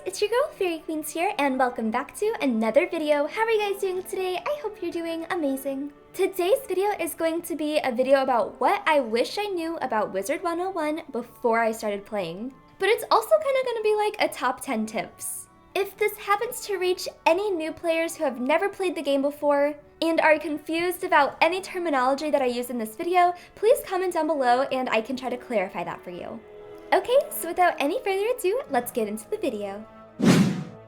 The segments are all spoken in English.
it's your girl Fairy Queens here, and welcome back to another video. How are you guys doing today? I hope you're doing amazing. Today's video is going to be a video about what I wish I knew about Wizard101 before I started playing. But it's also kind of going to be like a top 10 tips. If this happens to reach any new players who have never played the game before and are confused about any terminology that I use in this video, please comment down below and I can try to clarify that for you. Okay, so without any further ado, let's get into the video.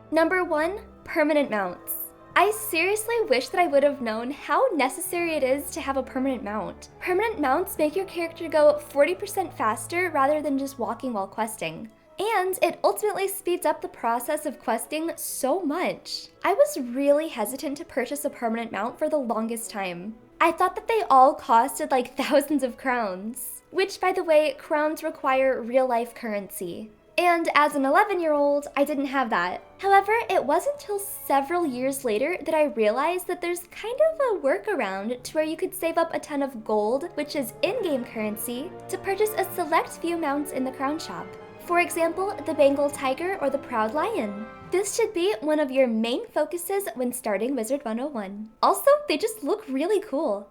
Number 1, permanent mounts. I seriously wish that I would have known how necessary it is to have a permanent mount. Permanent mounts make your character go 40% faster rather than just walking while questing. And it ultimately speeds up the process of questing so much. I was really hesitant to purchase a permanent mount for the longest time. I thought that they all costed like thousands of crowns. Which, by the way, crowns require real-life currency. And as an 11-year-old, I didn't have that. However, it wasn't until several years later that I realized that there's kind of a workaround to where you could save up a ton of gold, which is in-game currency, to purchase a select few mounts in the crown shop. For example, the Bengal Tiger or the Proud Lion. This should be one of your main focuses when starting Wizard101. Also, they just look really cool.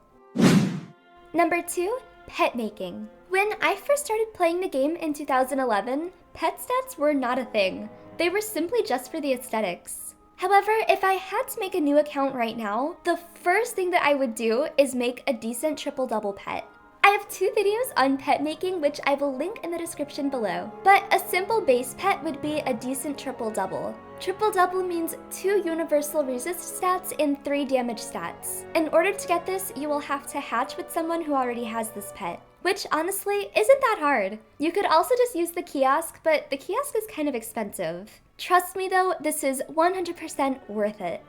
Number 2, pet making. When I first started playing the game in 2011, pet stats were not a thing. They were simply just for the aesthetics. However, if I had to make a new account right now, the first thing that I would do is make a decent triple-double pet. I have 2 videos on pet making, which I will link in the description below. But a simple base pet would be a decent triple-double. Triple-double means 2 universal resist stats and 3 damage stats. In order to get this, you will have to hatch with someone who already has this pet, which honestly isn't that hard. You could also just use the kiosk, but the kiosk is kind of expensive. Trust me though, this is 100% worth it.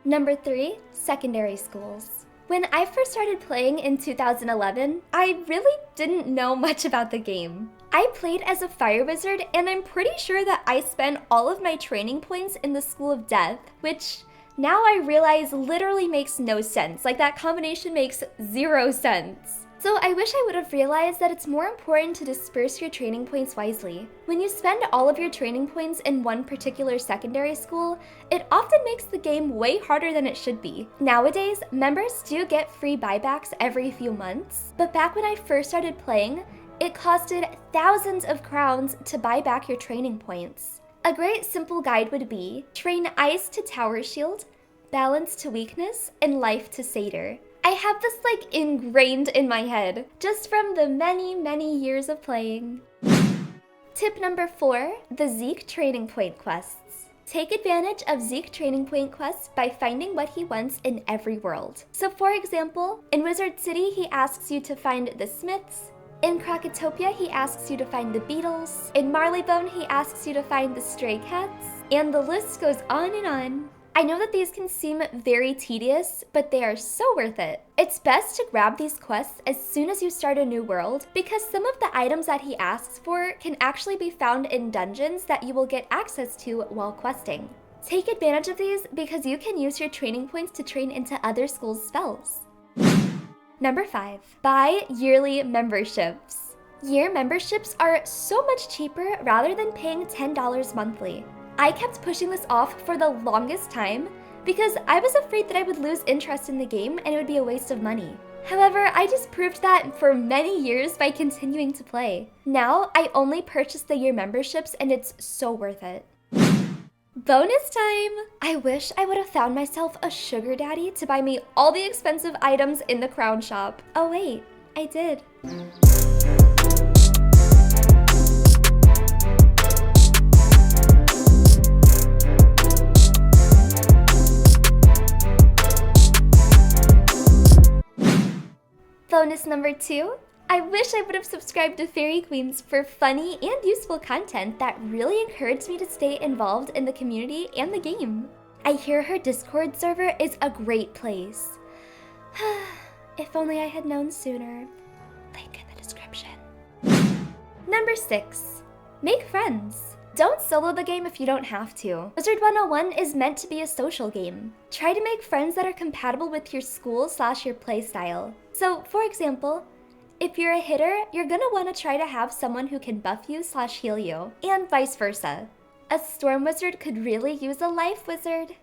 Number 3, secondary schools. When I first started playing in 2011, I really didn't know much about the game. I played as a fire wizard, and I'm pretty sure that I spent all of my training points in the School of Death, which now I realize literally makes no sense. Like, that combination makes 0 sense. So I wish I would have realized that it's more important to disperse your training points wisely. When you spend all of your training points in one particular secondary school, it often makes the game way harder than it should be. Nowadays, members do get free buybacks every few months, but back when I first started playing, it costed thousands of crowns to buy back your training points. A great simple guide would be train Ice to Tower Shield, Balance to Weakness, and Life to Satyr. I have this like ingrained in my head, just from the many years of playing. Tip number 4, the Zeke training point quests. Take advantage of Zeke training point quests by finding what he wants in every world. So for example, in Wizard City, he asks you to find the Smiths. In Krakatopia, he asks you to find the Beatles. In Marleybone, he asks you to find the Stray Cats. And the list goes on and on. I know that these can seem very tedious, but they are so worth it. It's best to grab these quests as soon as you start a new world, because some of the items that he asks for can actually be found in dungeons that you will get access to while questing. Take advantage of these because you can use your training points to train into other schools' spells. Number 5, buy yearly memberships. Year memberships are so much cheaper rather than paying $10 monthly. I kept pushing this off for the longest time because I was afraid that I would lose interest in the game and it would be a waste of money. However, I just proved that for many years by continuing to play. Now, I only purchase the year memberships and it's so worth it. Bonus time! I wish I would have found myself a sugar daddy to buy me all the expensive items in the crown shop. Oh wait, I did. Bonus number 2, I wish I would have subscribed to Fairy Queens for funny and useful content that really encouraged me to stay involved in the community and the game. I hear her Discord server is a great place. If only I had known sooner. Link in the description. Number 6, make friends. Don't solo the game if you don't have to. Wizard101 is meant to be a social game. Try to make friends that are compatible with your school/your playstyle. So, for example, if you're a hitter, you're gonna want to try to have someone who can buff you/heal you, and vice versa. A storm wizard could really use a life wizard.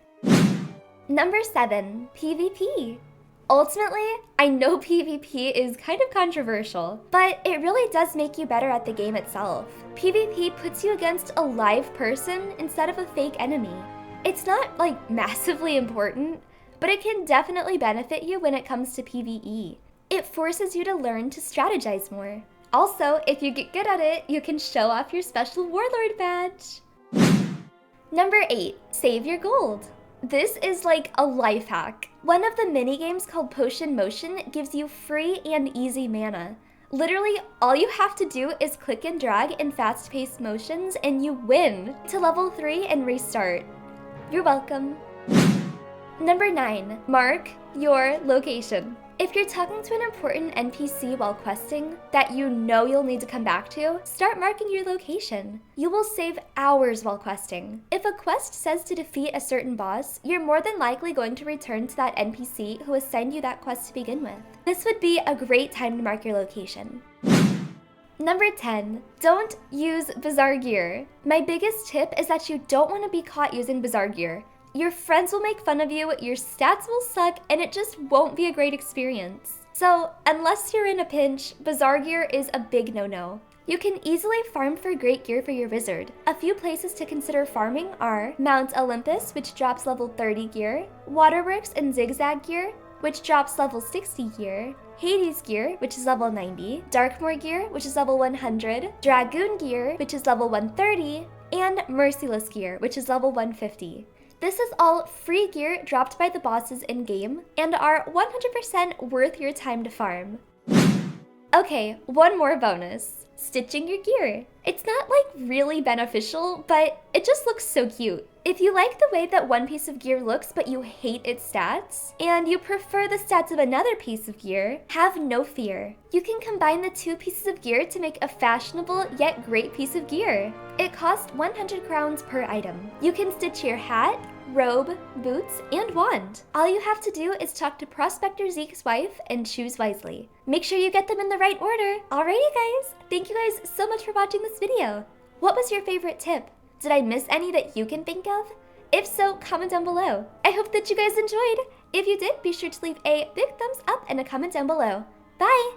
Number 7, PvP. Ultimately, I know PvP is kind of controversial, but it really does make you better at the game itself. PvP puts you against a live person instead of a fake enemy. It's not like massively important, but it can definitely benefit you when it comes to PvE. It forces you to learn to strategize more. Also, if you get good at it, you can show off your special warlord badge. Number 8, save your gold. This is like a life hack. One of the mini games called Potion Motion gives you free and easy mana. Literally, all you have to do is click and drag in fast-paced motions and you win to level 3 and restart. You're welcome. Number 9, mark your location. If you're talking to an important NPC while questing that you know you'll need to come back to, start marking your location. You will save hours while questing. If a quest says to defeat a certain boss, you're more than likely going to return to that NPC who assigned you that quest to begin with. This would be a great time to mark your location. Number 10, don't use bizarre gear. My biggest tip is that you don't want to be caught using bizarre gear. Your friends will make fun of you, your stats will suck, and it just won't be a great experience. So, unless you're in a pinch, bizarre gear is a big no-no. You can easily farm for great gear for your wizard. A few places to consider farming are Mount Olympus, which drops level 30 gear, Waterworks and Zigzag gear, which drops level 60 gear, Hades gear, which is level 90, Darkmoor gear, which is level 100, Dragoon gear, which is level 130, and Merciless gear, which is level 150. This is all free gear dropped by the bosses in-game and are 100% worth your time to farm. Okay, one more bonus. Stitching your gear. It's not like really beneficial, but it just looks so cute. If you like the way that one piece of gear looks but you hate its stats, and you prefer the stats of another piece of gear, have no fear. You can combine the two pieces of gear to make a fashionable yet great piece of gear. It costs 100 crowns per item. You can stitch your hat, robe, boots, and wand. All you have to do is talk to Prospector Zeke's wife and choose wisely. Make sure you get them in the right order. Alrighty guys, thank you guys so much for watching this video. What was your favorite tip? Did I miss any that you can think of? If so, comment down below. I hope that you guys enjoyed. If you did, be sure to leave a big thumbs up and a comment down below. Bye!